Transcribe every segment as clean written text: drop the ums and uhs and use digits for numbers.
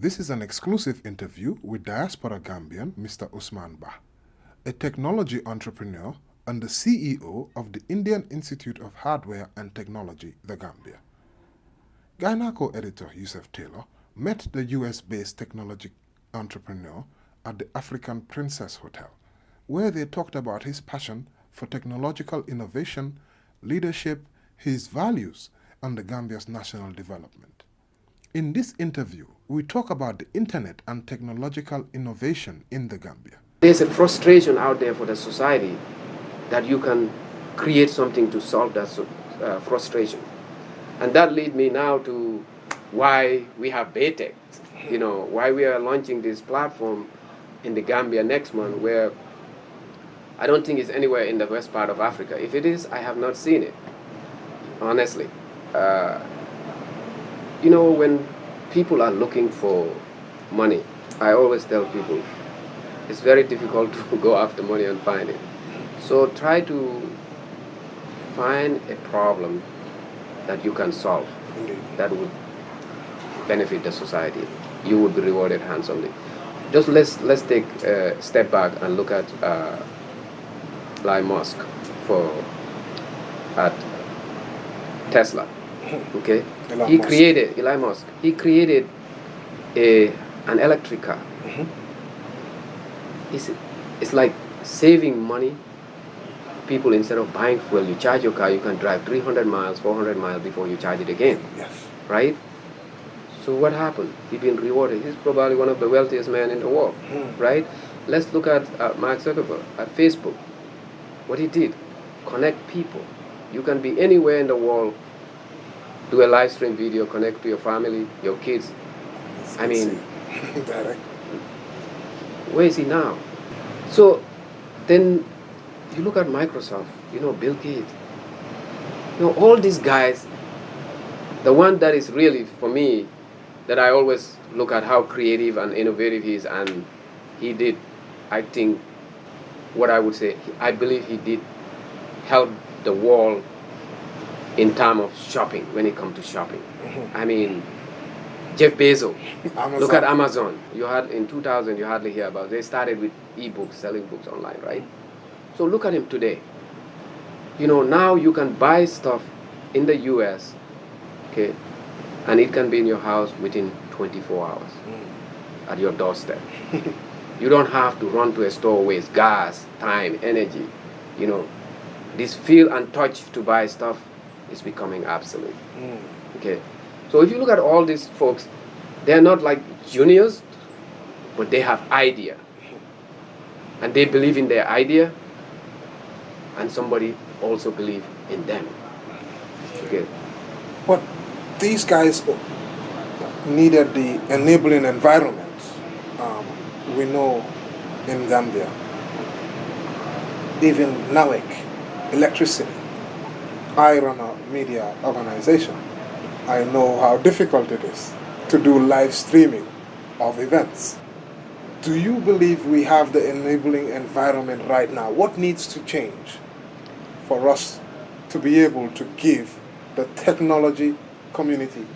This is an exclusive interview with diaspora Gambian Mr. Ousman Bah, a technology entrepreneur and the CEO of the Indian Institute of Hardware and Technology, the Gambia. Gynako editor Yusuf Taylor met the US-based technology entrepreneur at the African Princess Hotel, where they talked about his passion for technological innovation, leadership, his values, and the Gambia's national development. In this interview, we talk about the internet and technological innovation in the Gambia. There's a frustration out there for the society that you can create something to solve that frustration. And that leads me now to why we have Betex, why we are launching this platform in the Gambia next month, where I don't think it's anywhere in the west part of Africa. If it is, I have not seen it, honestly. When people are looking for money, I always tell people it's very difficult to go after money and find it. So try to find a problem that you can solve that would benefit the society. You would be rewarded handsomely. Just let's take a step back and look at Elon Musk at Tesla. Okay, Elon Musk. He created an electric car. It's like saving money. People, instead of buying fuel, you charge your car, you can drive 300 miles, 400 miles before you charge it again. Yes. Right? So what happened? He's been rewarded. He's probably one of the wealthiest men in the world. Right? Let's look at Mark Zuckerberg at Facebook. What he did, connect people. You can be anywhere in the world, do a live stream video, connect to your family, your kids. Where is he now? So then you look at Microsoft, Bill Gates. All these guys, the one that is really, for me, that I always look at how creative and innovative he is, and he did, I think, what I would say, I believe he did help the world in terms of shopping, when it comes to shopping. Jeff Bezos, look at Amazon. In 2000, you hardly hear about it. They started with e-books, selling books online, right? So look at him today. Now you can buy stuff in the US, okay, and it can be in your house within 24 hours at your doorstep. You don't have to run to a store, waste gas, time, energy. This feel and touch to buy stuff is becoming obsolete. Okay, so if you look at all these folks, they're not like juniors, but they have idea, and they believe in their idea, and somebody also believe in them. Okay, but these guys needed the enabling environment. We know in Gambia, even NAWEC, electricity. I run a media organization. I know how difficult it is to do live streaming of events. Do you believe we have the enabling environment right now? What needs to change for us to be able to give the technology community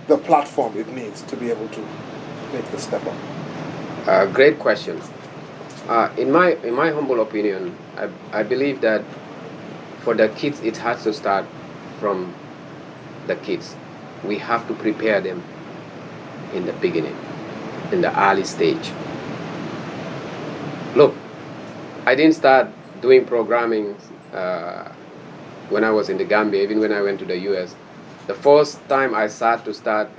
the platform it needs to be able to make the step up? Great question. In my humble opinion, I believe that for the kids, it has to start from the kids. We have to prepare them in the beginning, in the early stage. Look, I didn't start doing programming when I was in the Gambia, even when I went to the US. The first time I started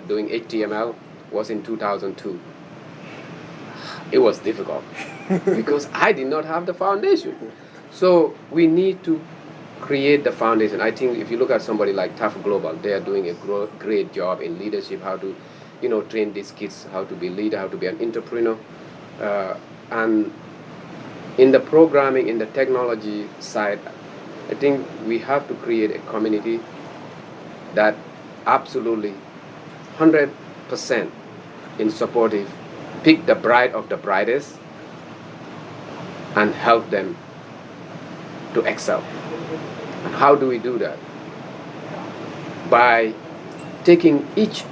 doing HTML was in 2002. It was difficult because I did not have the foundation. So we need to create the foundation. I think if you look at somebody like Tough Global, they are doing a great job in leadership, how to train these kids how to be a leader, how to be an entrepreneur. And in the programming, in the technology side, I think we have to create a community that absolutely 100% in supportive, pick the bright of the brightest and help them to excel. And how do we do that? By taking each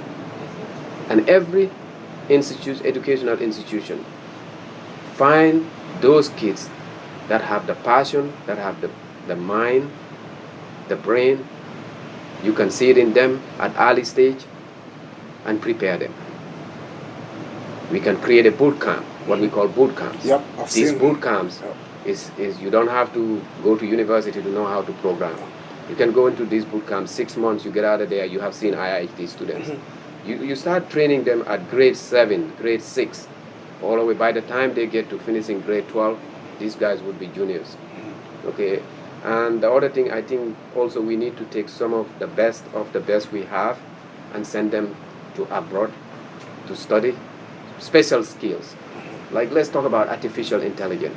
and every educational institution, find those kids that have the passion, that have the mind, the brain. You can see it in them at early stage and prepare them. We can create a boot camp, what we call boot camps. Yep, I've These seen boot them. camps Yep. is you don't have to go to university to know how to program. You can go into these boot camps, 6 months, you get out of there, you have seen IIHT students. You start training them at grade 7, grade 6, all the way. By the time they get to finishing grade 12, these guys would be juniors. Okay, and the other thing, I think also we need to take some of the best we have and send them to abroad to study special skills. Like, let's talk about artificial intelligence.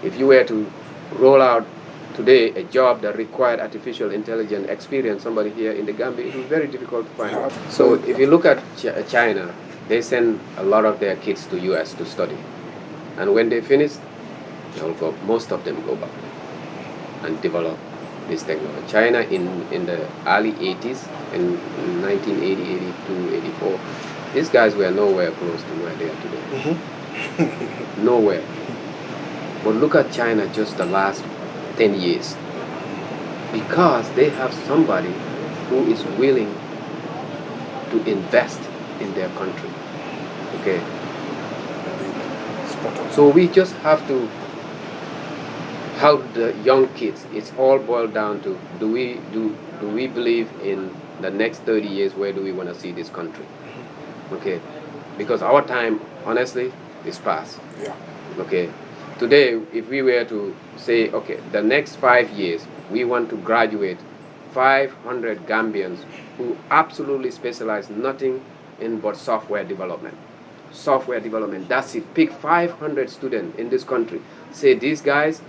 If you were to roll out today a job that required artificial intelligence experience, somebody here in the Gambia, it was very difficult to find out. So if you look at China, they send a lot of their kids to US to study. And when they finish, most of them go back and develop this technology. China in the early 80s, in 1980, 82, 84, these guys were nowhere close to where they are today. Nowhere. But look at China just the last 10 years. Because they have somebody who is willing to invest in their country. Okay. So we just have to help the young kids. It's all boiled down to do we believe in the next 30 years, where do we want to see this country? Okay. Because our time, honestly, is past. Yeah. Okay. Today, if we were to say, okay, the next 5 years, we want to graduate 500 Gambians who absolutely specialize nothing in but software development. Software development, that's it. Pick 500 students in this country. Say, these guys,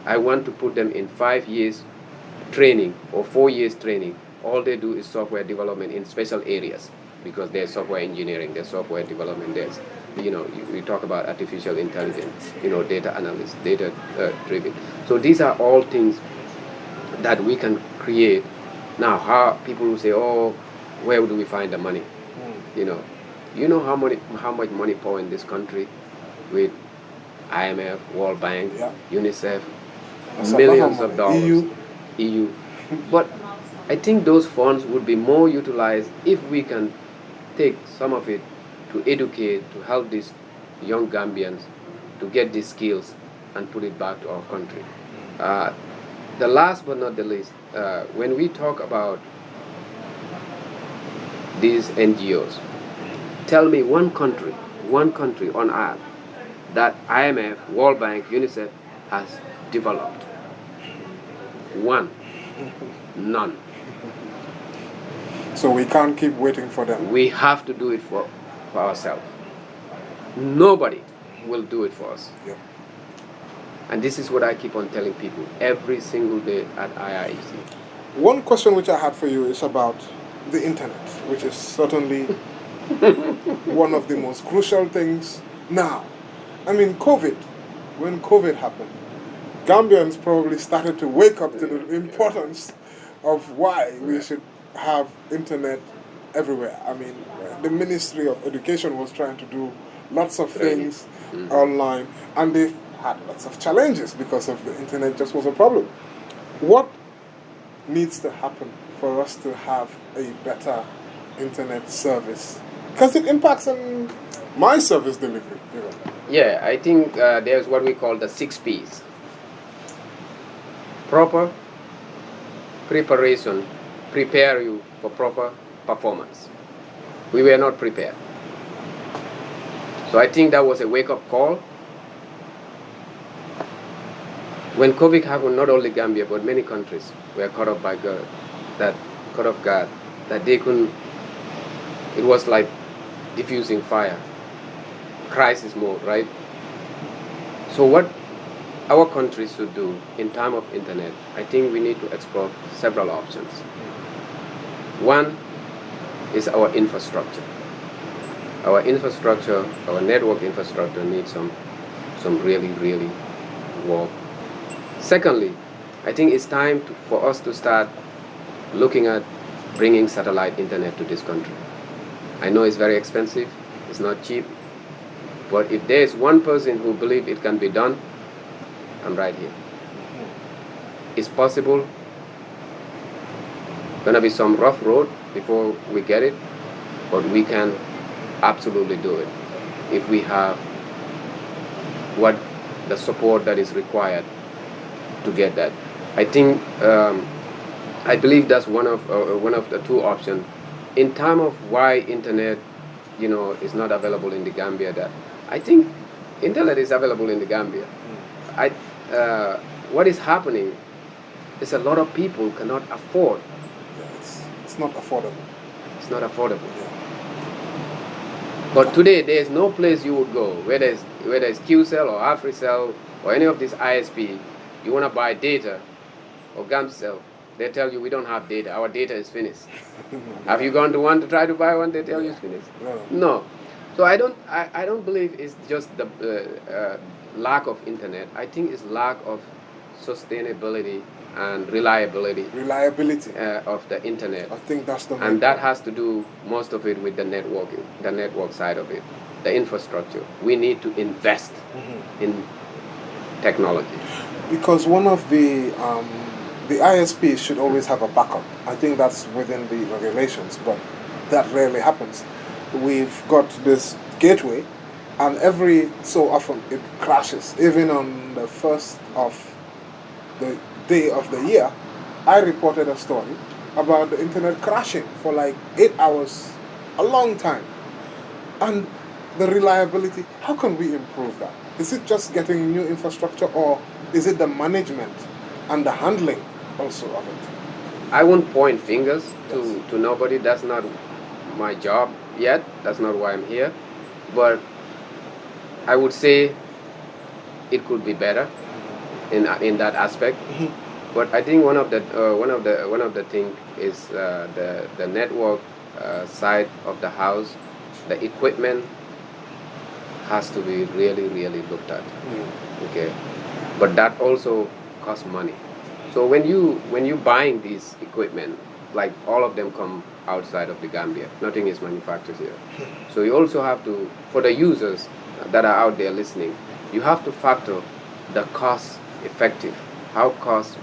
I want to put them in 5 years training or 4 years training. All they do is software development in special areas, because there's software engineering, there's software development, there's, you talk about artificial intelligence, data analysis, data driven. So these are all things that we can create. Now, how people will say, oh, where do we find the money? You know how much money pour in this country with IMF, World Bank, UNICEF, millions of dollars, EU. But I think those funds would be more utilized if we can take some of it to educate, to help these young Gambians to get these skills and put it back to our country. The last but not the least, when we talk about these NGOs, tell me one country on earth that IMF, World Bank, UNICEF has developed. One. None. So we can't keep waiting for them. We have to do it for ourselves. Nobody will do it for us. Yep. And this is what I keep on telling people every single day at IIHT. One question which I had for you is about the internet, which is certainly one of the most crucial things now. I mean, when COVID happened, Gambians probably started to wake up to the importance of why we should have internet everywhere. I mean, the Ministry of Education was trying to do lots of things online, and they had lots of challenges because of the internet just was a problem. What needs to happen for us to have a better internet service? Because it impacts on my service delivery. Yeah, I think there's what we call the 6 Ps. Proper preparation, prepare you for proper performance. We were not prepared. So I think that was a wake-up call. When COVID happened, not only Gambia, but many countries were caught off guard, that they couldn't, it was like diffusing fire, crisis mode, right? So what our country should do in time of internet, I think we need to explore several options. One is our infrastructure. Our infrastructure, our network infrastructure needs some really work. Secondly, I think it's time for us to start looking at bringing satellite internet to this country. I know it's very expensive. It's not cheap. But if there is one person who believes it can be done, I'm right here. It's possible. Gonna be some rough road before we get it, but we can absolutely do it if we have what the support that is required to get that. I think I believe that's one of the two options. In terms of why internet, is not available in the Gambia, that I think internet is available in the Gambia. What is happening is a lot of people cannot afford. It's not affordable. It's not affordable. But today there is no place you would go, whether it's QCell or AfriCell or any of these ISP, you want to buy data or Gamcell, they tell you we don't have data. Our data is finished. Have you gone to one to try to buy one? They tell you it's finished. No. So I don't believe it's just the lack of internet. I think it's lack of sustainability and reliability of the internet. I think that's the main and that has to do most of it with the networking, the network side of it, the infrastructure. We need to invest in technology. Because one of the ISPs should always have a backup. I think that's within the regulations, but that rarely happens. We've got this gateway, and every so often it crashes. Even on the first of the day of the year, I reported a story about the internet crashing for like 8 hours, a long time. And the reliability, how can we improve that? Is it just getting new infrastructure, or is it the management and the handling also of it? I won't point fingers to nobody. That's not my job yet. That's not why I'm here. But I would say it could be better in that aspect. But I think one of the thing is the network side of the house, the equipment has to be really, really looked at. Okay, but that also costs money. So when you buying these equipment, like all of them come outside of the Gambia, nothing is manufactured here. So you also have to, for the users that are out there listening, you have to factor the cost effective. How cost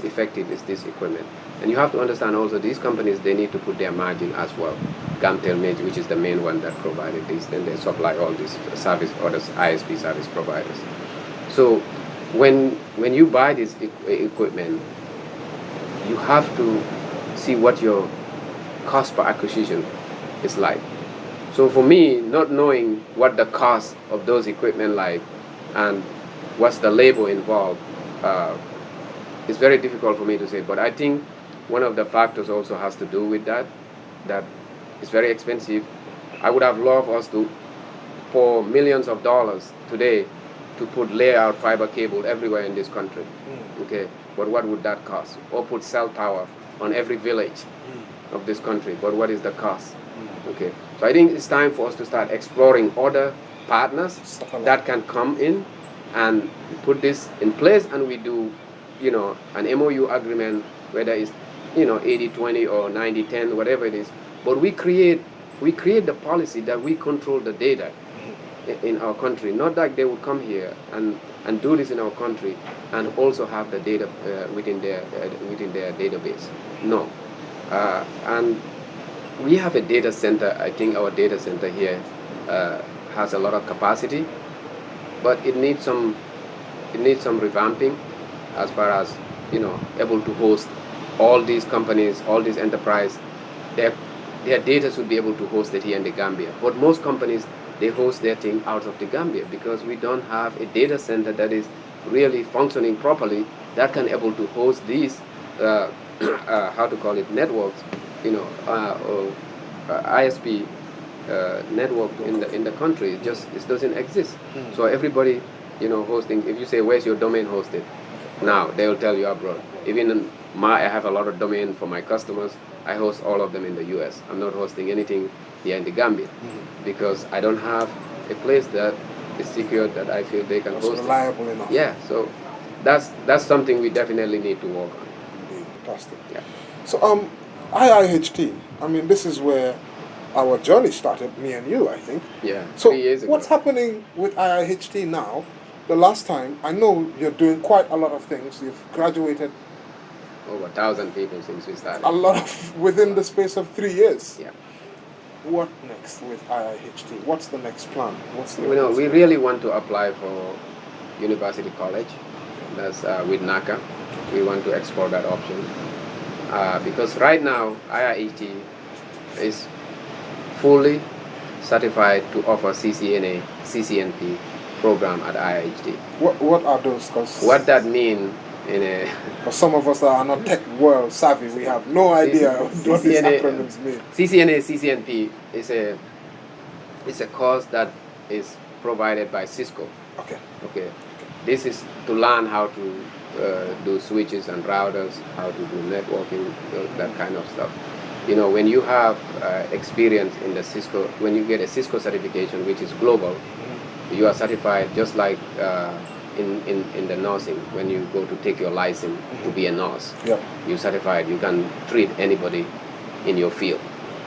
effective is this equipment? And you have to understand also these companies, they need to put their margin as well. Gamtel, which is the main one that provided this, then they supply all these service orders, ISP service providers. So when you buy this equipment, you have to see what your cost per acquisition is like. So for me, not knowing what the cost of those equipment like and what's the labor involved, it's very difficult for me to say. But I think one of the factors also has to do with that it's very expensive. I would have loved us to pour millions of dollars today to put layout fiber cable everywhere in this country. Okay, but what would that cost? Or put cell tower on every village of this country, but what is the cost? Okay, so I think it's time for us to start exploring other partners that can come in and put this in place, and we do, an MOU agreement, whether it's 80-20 or 90-10, whatever it is. But we create the policy that we control the data in our country. Not that they would come here and do this in our country and also have the data within their database. No, and we have a data center. I think our data center here has a lot of capacity, but it needs some revamping as far as able to host all these companies, all these enterprise. Their data should be able to host it here in the Gambia. But most companies, they host their thing out of the Gambia because we don't have a data center that is really functioning properly that can able to host these networks, or ISP network in the country. It doesn't exist. So everybody, hosting. If you say where's your domain hosted, now they will tell you abroad. Even I have a lot of domain for my customers. I host all of them in the U.S. I'm not hosting anything here in the Gambia because I don't have a place that is secure that I feel they can host. Reliable enough. Yeah, so that's something we definitely need to work on. Fantastic. Yeah. So IIHT, I mean, this is where our journey started, me and you, I think. Yeah, So 3 years ago. what's happening with IIHT now? The last time, I know you're doing quite a lot of things. You've graduated Over 1,000 people since we started. a lot of within the space of 3 years. Yeah. What next with IIHT? What's the next plan? What's the We really want to apply for University College. That's with NACA. We want to explore that option. Because right now, IIHT is fully certified to offer CCNP program at IIHT. What are those? Cause What that means in a for some of us that are not tech world savvy, we have no idea what these acronyms mean. CCNP is a course that is provided by Cisco. Okay. This is to learn how to do switches and routers, how to do networking, that kind of stuff. When you have experience in the Cisco, when you get a Cisco certification, which is global, you are certified just like in the nursing. When you go to take your license to be a nurse, you're certified. You can treat anybody in your field.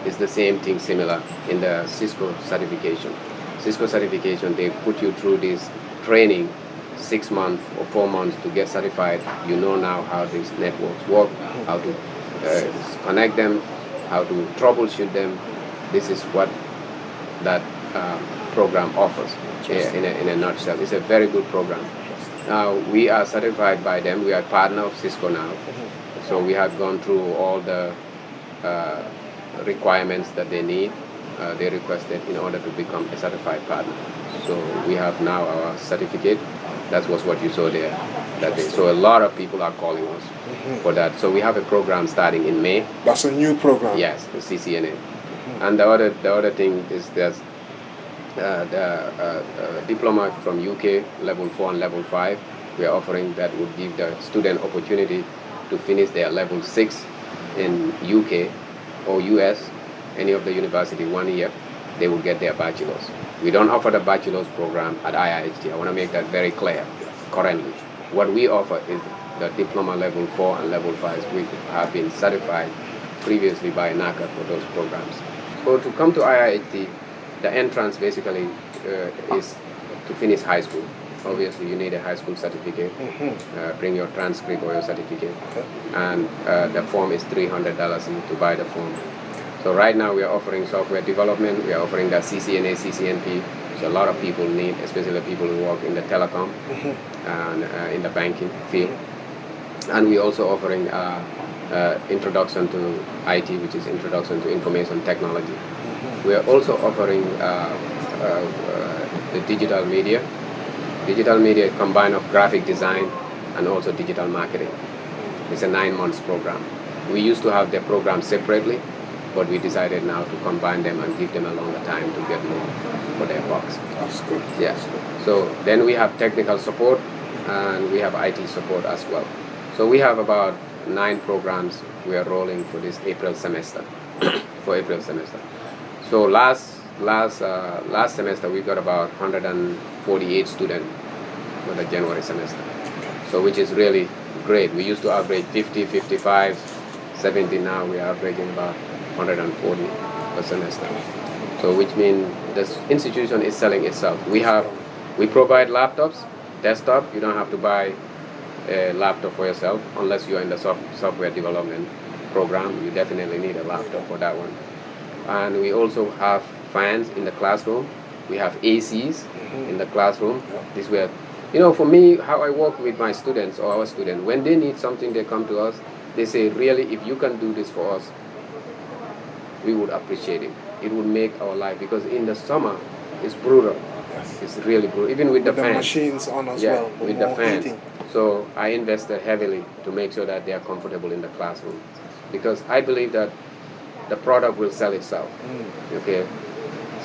It's the same thing, similar in the Cisco certification. Cisco certification, they put you through this training, 6 months or 4 months to get certified. You know now how these networks work, how to connect them, how to troubleshoot them. This is what that program offers in a nutshell. It's a very good program. Now, we are certified by them. We are partner of Cisco now. So we have gone through all the requirements that they need. They requested in order to become a certified partner. So we have now our certificate. That was what you saw there that day. So a lot of people are calling us for that. So we have a program starting in May. That's a new program. Yes, the CCNA. And the other thing is there's the diploma from UK, level 4 and level 5. We are offering that would give the student opportunity to finish their level 6 in UK or US, any of the university 1 year. They will get their bachelor's. We don't offer the bachelor's program at IIHT. I want to make that very clear currently. What we offer is the diploma level 4 and level 5, which have been certified previously by NACA for those programs. So to come to IIHT, the entrance basically is to finish high school. Obviously, you need a high school certificate. Bring your transcript or your certificate. And the form is $300 to buy the form. So right now we are offering software development. We are offering the CCNA, CCNP. So a lot of people need, especially people who work in the telecom and in the banking field. And we're also offering introduction to IT, which is introduction to information technology. We are also offering the digital media. Digital media is combined of graphic design and also digital marketing. It's a 9-month program. We used to have the program separately, but we decided now to combine them and give them a longer time to get more for their bucks. That's good. Yes. So then we have technical support and we have IT support as well. So we have about 9 programs we are rolling for this April semester. So last semester we got about 148 students for the January semester. So which is really great. We used to average 50, 55, 70. Now we are averaging about 140 per semester. So which means the institution is selling itself. We provide laptops, desktop. You don't have to buy a laptop for yourself unless you are in the software development program. You definitely need a laptop for that one. And we also have fans in the classroom. We have ACs in the classroom. This way, for me, how I work with my students or our students, when they need something, they come to us. They say, really, if you can do this for us, we would appreciate it. It would make our life, because in the summer, it's brutal. Yes. It's really brutal. Even with the fan. Machines on as well. With the fan. So I invested heavily to make sure that they are comfortable in the classroom, because I believe that the product will sell itself. Okay.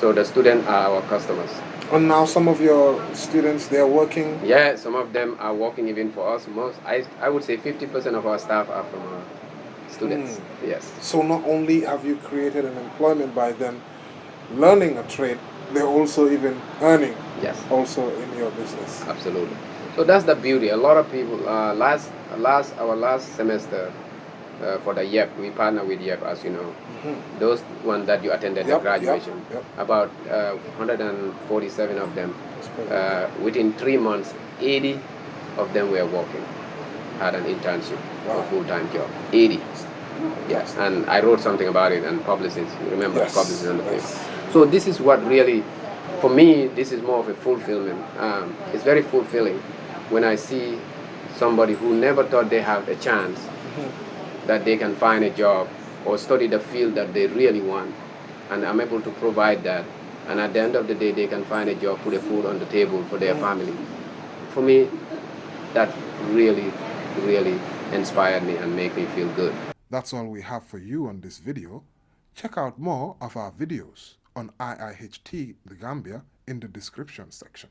So the students are our customers. And now some of your students, they're working? Yeah, some of them are working even for us. I would say 50% of our staff are from our students. Yes. So not only have you created an employment by them learning a trade, they're also even earning. Yes. Also in your business. Absolutely. So that's the beauty. A lot of people, our last semester, for the YEP. We partner with YEP, as you know. Those ones that you attended the graduation. About 147 of them. Within 3 months, 80 of them were working, had an internship or full-time job. 80. Yes, and I wrote something about it and published it. Remember, published it on the paper. So this is what really, for me, this is more of a fulfillment. It's very fulfilling when I see somebody who never thought they have a chance that they can find a job or study the field that they really want, and I'm able to provide that, and at the end of the day they can find a job, put a food on the table for their family. For me, that really, really inspired me and made me feel good. That's all we have for you on this video. Check out more of our videos on IIHT-Gambia in the description section.